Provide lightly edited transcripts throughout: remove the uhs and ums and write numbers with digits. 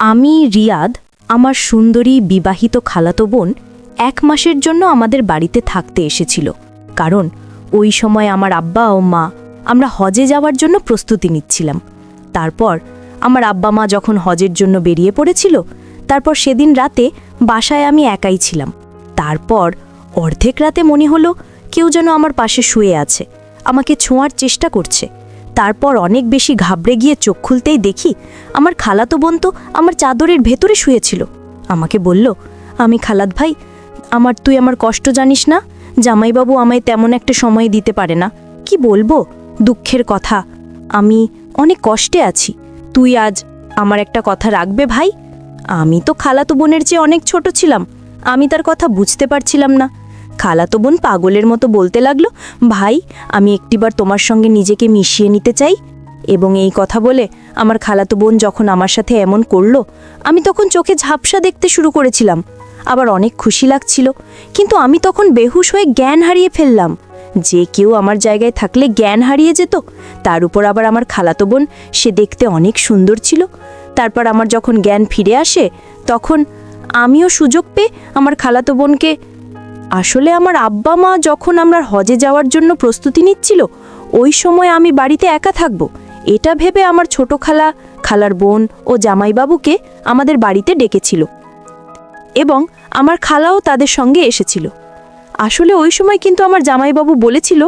আমি রিয়াদ আমার সুন্দরী বিবাহিত খালাতো বোন 1 মাসের জন্য আমাদের বাড়িতে থাকতে এসেছিল। কারণ ওই সময় আমার আব্বা ও মা আমরা হজে যাওয়ার জন্য প্রস্তুতি নিচ্ছিলাম। তারপর আমার আব্বা মা যখন হজের জন্য বেরিয়ে পড়েছিল, তারপর সেদিন রাতে বাসায় আমি একাই ছিলাম। তারপর অর্ধেক রাতে মনে হলো কেউ যেন আমার পাশে শুয়ে আছে, আমাকে ছোঁয়ার চেষ্টা করছে। তারপর অনেক বেশি ঘাবড়ে গিয়ে চোখ খুলতেই দেখি আমার খালাতো বোন তো আমার চাদরের ভেতরে শুয়েছিল। আমাকে বলল, আমি খালাত ভাই, তুই আমার কষ্ট জানিস না? জামাইবাবু আমায় তেমন একটা সময় দিতে পারে না। কি বলবো, দুঃখের কথা, আমি অনেক কষ্টে আছি। তুই আজ আমার একটা কথা রাখবে ভাই? আমি তো খালাতো বোনের চেয়ে অনেক ছোট ছিলাম, আমি তার কথা বুঝতে পারছিলাম না। খালাতো বোন পাগলের মতো বলতে লাগলো, ভাই আমি একটিবার তোমার সঙ্গে নিজেকে মিশিয়ে নিতে চাই। এবং এই কথা বলে আমার খালাতো বোন যখন আমার সাথে এমন করলো, আমি তখন চোখে ঝাপসা দেখতে শুরু করেছিলাম। আবার অনেক খুশি লাগছিল, কিন্তু আমি তখন বেহুশ হয়ে জ্ঞান হারিয়ে ফেললাম। যে কেউ আমার জায়গায় থাকলে জ্ঞান হারিয়ে যেত, তার উপর আবার আমার খালাতো বোন, সে দেখতে অনেক সুন্দর ছিল। তারপর আমার যখন জ্ঞান ফিরে আসে, তখন আমিও সুযোগ পেয়ে আমার খালাতো বোনকে, আসলে আমার আব্বা মা যখন আমরা হজে যাওয়ার জন্য প্রস্তুতি নিচ্ছিল, ওই সময় আমি বাড়িতে একা থাকব, এটা ভেবে আমার ছোট খালা, খালার বোন ও জামাইবাবুকে আমাদের বাড়িতে ডেকেছিল এবং আমার খালাও তাদের সঙ্গে এসেছিল। আসলে ওই সময় কিন্তু আমার জামাইবাবু বলেছিল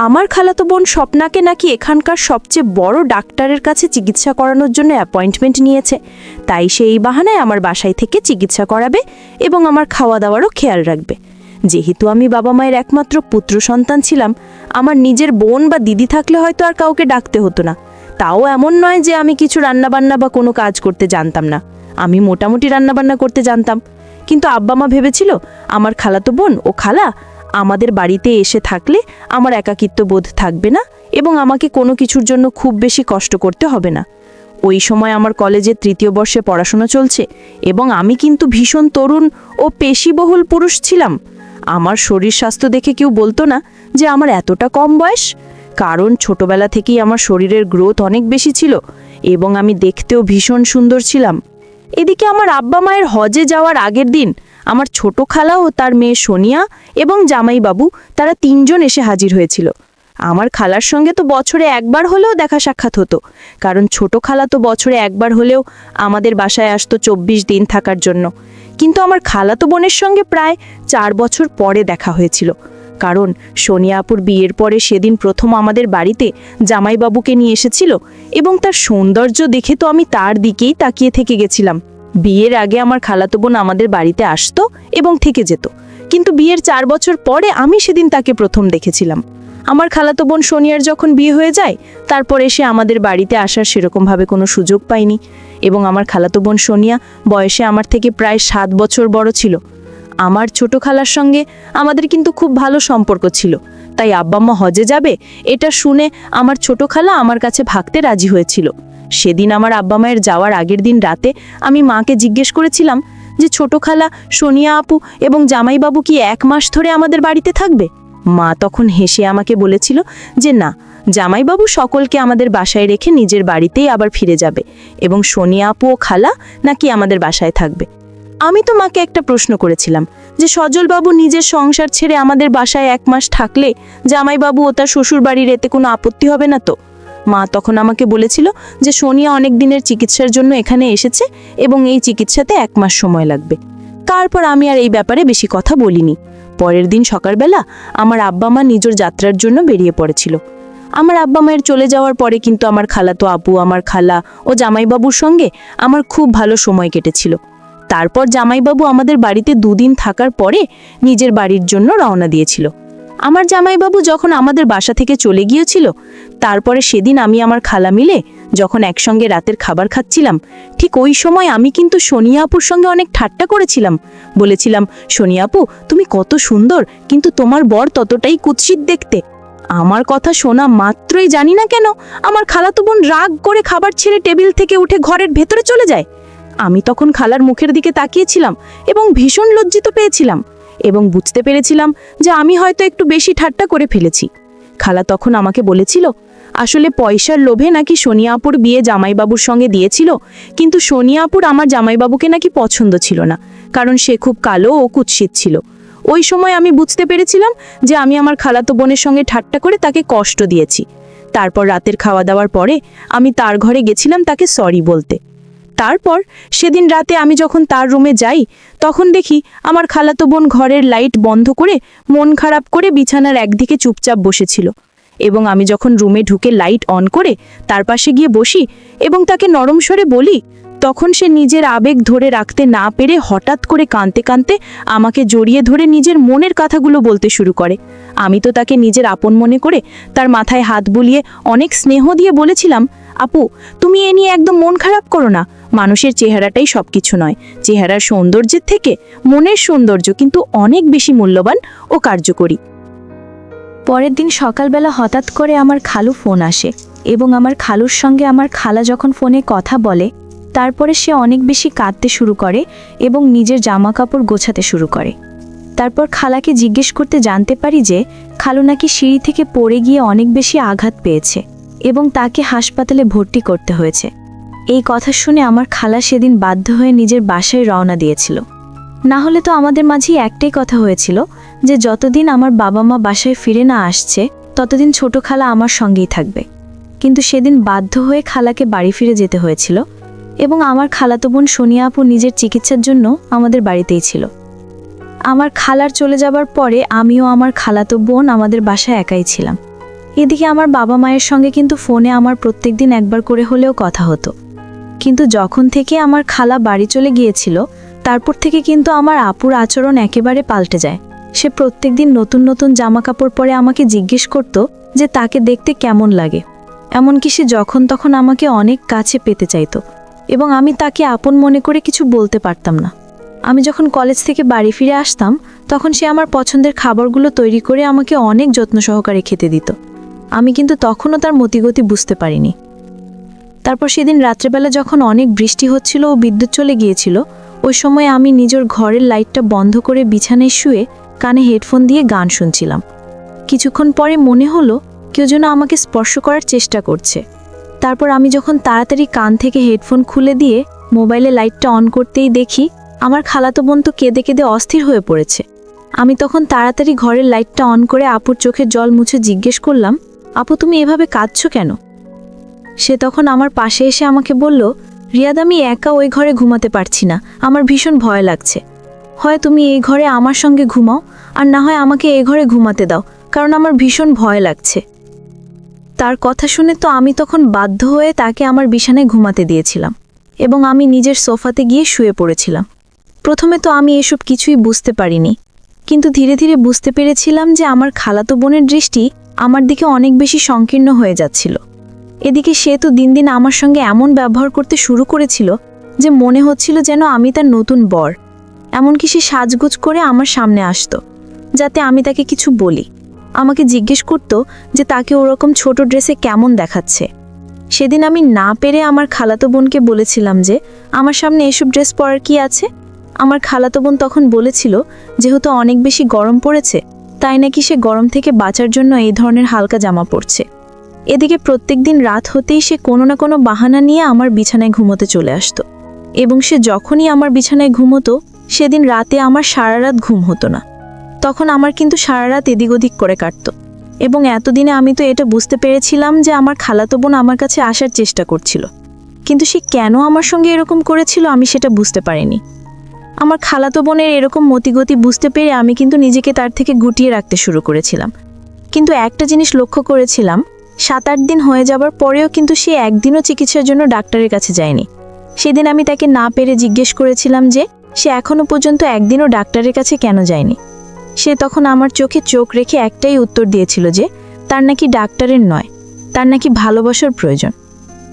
আমার খালাতো বোন স্বপ্নাকে নাকি এখানকার সবচেয়ে বড় ডাক্তারের কাছে চিকিৎসা করানোর জন্য অ্যাপয়েন্টমেন্ট নিয়েছে, তাই সে এই বাহানায় আমার বাসায় থেকে চিকিৎসা করাবে এবং আমার খাওয়া দাওয়ারও খেয়াল রাখবে। যেহেতু আমি বাবা মায়ের একমাত্র পুত্র সন্তান ছিলাম, আমার নিজের বোন বা দিদি থাকলে হয়তো আর কাউকে ডাকতে হতো না। তাও এমন নয় যে আমি কিছু রান্নাবান্না বা কোনো কাজ করতে জানতাম না, আমি মোটামুটি রান্নাবান্না করতে জানতাম। কিন্তু আব্বা মা ভেবেছিল আমার খালাতো বোন ও খালা আমাদের বাড়িতে এসে থাকলে আমার একাকিত্ব বোধ থাকবে না এবং আমাকে কোনো কিছুর জন্য খুব বেশি কষ্ট করতে হবে না। ওই সময় আমার কলেজের 3য় বর্ষে পড়াশোনা চলছে এবং আমি কিন্তু ভীষণ তরুণ ও পেশিবহুল পুরুষ ছিলাম। আমার শরীর স্বাস্থ্য দেখে কেউ বলতো না যে আমার এতটা কম বয়স, কারণ ছোটবেলা থেকেই আমার শরীরের গ্রোথ অনেক বেশি ছিল এবং আমি দেখতেও ভীষণ সুন্দর ছিলাম। এদিকে আমার আব্বা মায়ের হজে যাওয়ার আগের দিন আমার ছোট খালা ও তার মেয়ে সোনিয়া এবং জামাইবাবু, তারা 3 জন এসে হাজির হয়েছিল। আমার খালার সঙ্গে তো বছরে একবার হলেও দেখা সাক্ষাৎ হতো, কারণ ছোট খালা তো বছরে একবার হলেও আমাদের বাসায় আসতো 24 দিন থাকার জন্য। কিন্তু আমার খালাতো বোনের সঙ্গে প্রায় 4 বছর পরে দেখা হয়েছিল, কারণ সোনিয়া আপুর বিয়ের পরে সেদিন প্রথম আমাদের বাড়িতে জামাইবাবুকে নিয়ে এসেছিল এবং তার সৌন্দর্য দেখে তো আমি তার দিকেই তাকিয়ে থেকে গেছিলাম। বিয়ের আগে আমার খালাতো বোন আমাদের বাড়িতে আসতো এবং থেকে যেত, কিন্তু বিয়ের 4 বছর পরে আমি সেদিন তাকে প্রথম দেখেছিলাম। আমার খালাতো বোন সোনিয়ার যখন বিয়ে হয়ে যায়, তারপরে সে আমাদের বাড়িতে আসার সেরকমভাবে কোনো সুযোগ পায়নি এবং আমার খালাতো বোন সোনিয়া বয়সে আমার থেকে প্রায় 7 বছর বড় ছিল। আমার ছোট খালার সঙ্গে আমাদের কিন্তু খুব ভালো সম্পর্ক ছিল, তাই আব্বা মা হজে যাবে এটা শুনে আমার ছোট খালা আমার কাছে ভাগতে রাজি হয়েছিল। সেদিন আমার আব্বা মায়ের যাওয়ার আগের দিন রাতে আমি মাকে জিজ্ঞেস করেছিলাম যে ছোট খালা, সোনিয়া আপু এবং জামাইবাবু কি 1 মাস ধরে আমাদের বাড়িতে থাকবে? মা তখন হেসে আমাকে বলেছিল যে না, জামাইবাবু সকলকে আমাদের বাসায় রেখে নিজের বাড়িতেই আবার ফিরে যাবে এবং সোনিয়া আপু ও খালা নাকি আমাদের বাসায় থাকবে। আমি তো মাকে একটা প্রশ্ন করেছিলাম যে সজলবাবু নিজের সংসার ছেড়ে আমাদের বাসায় 1 মাস থাকলে জামাইবাবু ও তার শ্বশুর বাড়ির এতে কোনো আপত্তি হবে না তো? মা তখন আমাকে বলেছিল যে সোনিয়া অনেক দিনের চিকিৎসার জন্য এখানে এসেছে এবং এই চিকিৎসাতে 1 মাস সময় লাগবে। তারপর আমি আর এই ব্যাপারে বেশি কথা বলিনি। পরের দিন সকালবেলা আমার আব্বা মা নিজের যাত্রার জন্য বেরিয়ে পড়েছিল। আমার আব্বা মায়ের চলে যাওয়ার পরে কিন্তু আমার খালাতো আপু, আমার খালা ও জামাইবাবুর সঙ্গে আমার খুব ভালো সময় কেটেছিল। তারপর জামাইবাবু আমাদের বাড়িতে 2 দিন থাকার পরে নিজের বাড়ির জন্য রওনা দিয়েছিল। আমার জামাইবাবু যখন আমাদের বাসা থেকে চলে গিয়েছিল, তারপরে সেদিন আমি আমার খালা মিলে যখন একসঙ্গে রাতের খাবার খাচ্ছিলাম, ঠিক ওই সময় আমি কিন্তু সোনিয়া আপুর সঙ্গে অনেক ঠাট্টা করেছিলাম। বলেছিলাম, সোনিয়া আপু তুমি কত সুন্দর, কিন্তু তোমার বর ততটাই কুৎসিত দেখতে। আমার কথা শোনা মাত্রই জানি না কেন আমার খালাতো বোন রাগ করে খাবার ছেড়ে টেবিল থেকে উঠে ঘরের ভেতরে চলে যায়। আমি তখন খালার মুখের দিকে তাকিয়েছিলাম এবং ভীষণ লজ্জিত পেয়েছিলাম এবং বুঝতে পেরেছিলাম যে আমি হয়তো একটু বেশি ঠাট্টা করে ফেলেছি। খালা তখন আমাকে বলেছিল, আসলে পয়সার লোভে নাকি সোনিয়া আপুর বিয়ে জামাইবাবুর সঙ্গে দিয়েছিল, কিন্তু সোনিয়া আপুর আমার জামাইবাবুকে নাকি পছন্দ ছিল না, কারণ সে খুব কালো ও কুৎসিত ছিল। ওই সময় আমি বুঝতে পেরেছিলাম যে আমি আমার খালাতো বোনের সঙ্গে ঠাট্টা করে তাকে কষ্ট দিয়েছি। তারপর রাতের খাওয়া দাওয়ার পরে আমি তার ঘরে গেছিলাম তাকে সরি বলতে। তারপর সেদিন রাতে আমি যখন তার রুমে যাই, তখন দেখি আমার খালাতো বোন ঘরের লাইট বন্ধ করে মন খারাপ করে বিছানার একদিকে চুপচাপ বসেছিল। এবং আমি যখন রুমে ঢুকে লাইট অন করে তার পাশে গিয়ে বসি এবং তাকে নরম স্বরে বলি, তখন সে নিজের আবেগ ধরে রাখতে না পেরে হঠাৎ করে কাঁদতে কাঁদতে আমাকে জড়িয়ে ধরে নিজের মনের কথাগুলো বলতে শুরু করে। আমি তো তাকে নিজের আপন মনে করে তার মাথায় হাত বুলিয়ে অনেক স্নেহ দিয়ে বলেছিলাম, আপু, তুমি এ নিয়ে একদম মন খারাপ করো না। মানুষের চেহারাটাই সবকিছু নয়, চেহারার সৌন্দর্যের থেকে মনের সৌন্দর্য কিন্তু অনেক বেশি মূল্যবান ও কার্যকরী। পরের দিন সকালবেলা হঠাৎ করে আমার খালু ফোন আসে এবং আমার খালুর সঙ্গে আমার খালা যখন ফোনে কথা বলে, তারপরে সে অনেক বেশি কাঁদতে শুরু করে এবং নিজের জামা কাপড় গোছাতে শুরু করে। তারপর খালাকে জিজ্ঞেস করতে জানতে পারি যে খালু নাকি সিঁড়ি থেকে পড়ে গিয়ে অনেক বেশি আঘাত পেয়েছে এবং তাকে হাসপাতালে ভর্তি করতে হয়েছে। এই কথা শুনে আমার খালা সেদিন বাধ্য হয়ে নিজের বাসায় রওনা দিয়েছিল। না হলে তো আমাদের মাঝেই একটাই কথা হয়েছিল যে যতদিন আমার বাবা মা বাসায় ফিরে না আসছে ততদিন ছোট খালা আমার সঙ্গেই থাকবে। কিন্তু সেদিন বাধ্য হয়ে খালাকে বাড়ি ফিরে যেতে হয়েছিল এবং আমার খালাতো বোন সোনিয়া আপু নিজের চিকিৎসার জন্য আমাদের বাড়িতেই ছিল। আমার খালার চলে যাবার পরে আমিও আমার খালাতো বোন আমাদের বাসায় একাই ছিলাম। এদিকে আমার বাবা মায়ের সঙ্গে কিন্তু ফোনে আমার প্রত্যেকদিন একবার করে হলেও কথা হতো। কিন্তু যখন থেকে আমার খালা বাড়ি চলে গিয়েছিল, তারপর থেকে কিন্তু আমার আপুর আচরণ একেবারে পাল্টে যায়। সে প্রত্যেকদিন নতুন নতুন জামা কাপড় পরে আমাকে জিজ্ঞেস করত যে তাকে দেখতে কেমন লাগে। এমনকি সে যখন তখন আমাকে অনেক কাছে পেতে চাইতো এবং আমি তাকে আপন মনে করে কিছু বলতে পারতাম না। আমি যখন কলেজ থেকে বাড়ি ফিরে আসতাম, তখন সে আমার পছন্দের খাবারগুলো তৈরি করে আমাকে অনেক যত্ন সহকারে খেতে দিত। আমি কিন্তু তখনও তার মতিগতি বুঝতে পারিনি। তারপর সেদিন রাত্রেবেলা যখন অনেক বৃষ্টি হচ্ছিল ও বিদ্যুৎ চলে গিয়েছিল, ওই সময় আমি নিজের ঘরের লাইটটা বন্ধ করে বিছানায় শুয়ে কানে হেডফোন দিয়ে গান শুনছিলাম। কিছুক্ষণ পরে মনে হলো কেউ যেন আমাকে স্পর্শ করার চেষ্টা করছে। তারপর আমি যখন তাড়াতাড়ি কান থেকে হেডফোন খুলে দিয়ে মোবাইলে লাইটটা অন করতেই দেখি আমার খালাতো বোন তো কেঁদে কেঁদে অস্থির হয়ে পড়েছে। আমি তখন তাড়াতাড়ি ঘরের লাইটটা অন করে আপুর চোখের জল মুছে জিজ্ঞেস করলাম, আপু, তুমি এভাবে কাঁদছো কেন? সে তখন আমার পাশে এসে আমাকে বলল, রিয়াদ, আমি একা ওই ঘরে ঘুমাতে পারছি না, আমার ভীষণ ভয় লাগছে। হয় তুমি এই ঘরে আমার সঙ্গে ঘুমাও, আর না হয় আমাকে এই ঘরে ঘুমাতে দাও, কারণ আমার ভীষণ ভয় লাগছে। তার কথা শুনে তো আমি তখন বাধ্য হয়ে তাকে আমার বিছানায় ঘুমাতে দিয়েছিলাম এবং আমি নিজের সোফাতে গিয়ে শুয়ে পড়েছিলাম। প্রথমে তো আমি এসব কিছুই বুঝতে পারিনি, কিন্তু ধীরে ধীরে বুঝতে পেরেছিলাম যে আমার খালাতো বোনের দৃষ্টি আমার দিকে অনেক বেশি সংকীর্ণ হয়ে যাচ্ছিল। এদিকে সে তো দিন দিন আমার সঙ্গে এমন ব্যবহার করতে শুরু করেছিল যে মনে হচ্ছিল যেন আমি তার নতুন বর। এমনকি সে সাজগোজ করে আমার সামনে আসতো যাতে আমি তাকে কিছু বলি। আমাকে জিজ্ঞেস করত যে তাকে ওরকম ছোট ড্রেসে কেমন দেখাচ্ছে। সেদিন আমি না পেরে আমার খালাতো বোনকে বলেছিলাম যে আমার সামনে এসব ড্রেস পরার কি আছে। আমার খালাতো বোন তখন বলেছিল যেহেতু অনেক বেশি গরম পড়েছে, তাই নাকি সে গরম থেকে বাঁচার জন্য এই ধরনের হালকা জামা পরছে। এদিকে প্রত্যেকদিন রাত হতেই সে কোনো না কোনো বাহানা নিয়ে আমার বিছানায় ঘুমোতে চলে আসতো এবং সে যখনই আমার বিছানায় ঘুমোতো, সেদিন রাতে আমার সারা রাত ঘুম হতো না। তখন আমার কিন্তু সারা রাত এদিক ওদিক করে কাটত এবং এতদিনে আমি তো এটা বুঝতে পেরেছিলাম যে আমার খালাতো বোন আমার কাছে আসার চেষ্টা করছিল, কিন্তু সে কেন আমার সঙ্গে এরকম করেছিল আমি সেটা বুঝতে পারিনি। আমার খালাতো বোনের এরকম মতিগতি বুঝতে পেরে আমি কিন্তু নিজেকে তার থেকে গুটিয়ে রাখতে শুরু করেছিলাম। কিন্তু একটা জিনিস লক্ষ্য করেছিলাম, 7-8 দিন হয়ে যাবার পরেও কিন্তু সে একদিনও চিকিৎসার জন্য ডাক্তারের কাছে যায়নি। সেদিন আমি তাকে না পেরে জিজ্ঞেস করেছিলাম যে সে এখনো পর্যন্ত একদিনও ডাক্তারের কাছে কেন যায়নি। সে তখন আমার চোখে চোখ রেখে একটাই উত্তর দিয়েছিল যে তার নাকি ডাক্তারের নয়, তার নাকি ভালোবাসার প্রয়োজন।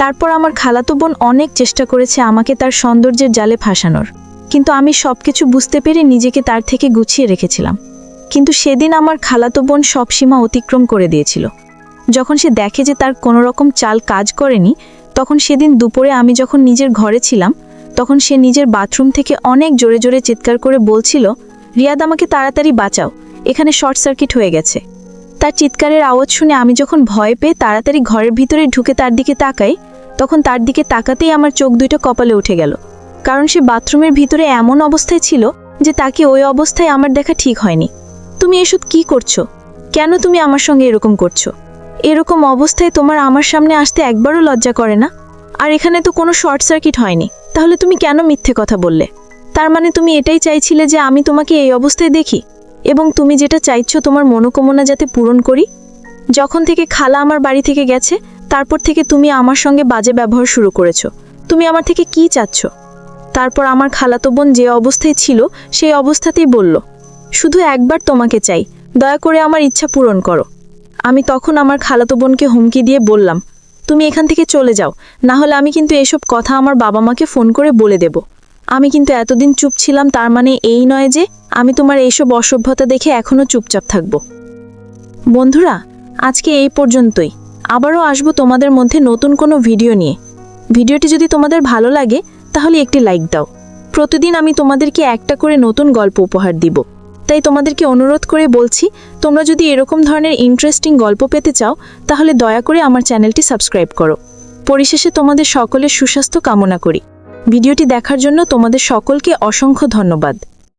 তারপর আমার খালাতো বোন অনেক চেষ্টা করেছে আমাকে তার সৌন্দর্যের জালে ফাঁসানোর, কিন্তু আমি সবকিছু বুঝতে পেরে নিজেকে তার থেকে গুছিয়ে রেখেছিলাম। কিন্তু সেদিন আমার খালাতো বোন সব সীমা অতিক্রম করে দিয়েছিল। যখন সে দেখে যে তার কোনো রকম চাল কাজ করেনি, তখন সেদিন দুপুরে আমি যখন নিজের ঘরে ছিলাম, তখন সে নিজের বাথরুম থেকে অনেক জোরে জোরে চিৎকার করে বলছিল, রিয়াদ, আমাকে তাড়াতাড়ি বাঁচাও, এখানে শর্ট সার্কিট হয়ে গেছে। তার চিৎকারের আওয়াজ শুনে আমি যখন ভয় পেয়ে তাড়াতাড়ি ঘরের ভিতরে ঢুকে তার দিকে তাকাই, তখন তার দিকে তাকাতেই আমার চোখ দুটো কপালে উঠে গেল। কারণ সে বাথরুমের ভিতরে এমন অবস্থায় ছিল যে তাকে ওই অবস্থায় আমার দেখা ঠিক হয়নি। তুমি এসব কি করছো? কেন তুমি আমার সঙ্গে এরকম করছো? এরকম অবস্থায় তোমার আমার সামনে আসতে একবারও লজ্জা করে না? আর এখানে তো কোনো শর্ট সার্কিট হয়নি, তাহলে তুমি কেন মিথ্যে কথা বললে? তার মানে তুমি এটাই চাইছিলে যে আমি তোমাকে এই অবস্থায় দেখি, এবং তুমি যেটা চাইছো তোমার মনোকামনা যাতে পূরণ করি। যখন থেকে খালা আমার বাড়ি থেকে গেছে তারপর থেকে তুমি আমার সঙ্গে বাজে ব্যবহার শুরু করেছো। তুমি আমার থেকে কি চাচ্ছ? তারপর আমার খালাতো বোন যে অবস্থায় ছিল সেই অবস্থাতেই বলল, শুধু একবার তোমাকে চাই, দয়া করে আমার ইচ্ছা পূরণ করো। আমি তখন আমার খালাতো বোনকে হুমকি দিয়ে বললাম, তুমি এখান থেকে চলে যাও, না হলে আমি কিন্তু এসব কথা আমার বাবা মাকে ফোন করে বলে দেব। আমি কিন্তু এতদিন চুপ ছিলাম, তার মানে এই নয় যে আমি তোমার এইসব অসভ্যতা দেখে এখনো চুপচাপ থাকব। বন্ধুরা, আজকে এই পর্যন্তই। আবারও আসবো তোমাদের মধ্যে নতুন কোনো ভিডিও নিয়ে। ভিডিওটি যদি তোমাদের ভালো লাগে তাহলে একটি লাইক দাও। প্রতিদিন আমি তোমাদেরকে একটা করে নতুন গল্প উপহার দিব, তাই তোমাদেরকে অনুরোধ করে বলছি, তোমরা যদি এরকম ধরনের ইন্টারেস্টিং গল্প পেতে চাও তাহলে দয়া করে আমার চ্যানেলটি সাবস্ক্রাইব করো। পরিশেষে তোমাদের সকলের সুস্বাস্থ্য কামনা করি। ভিডিওটি দেখার জন্য তোমাদের সকলকে অসংখ্য ধন্যবাদ।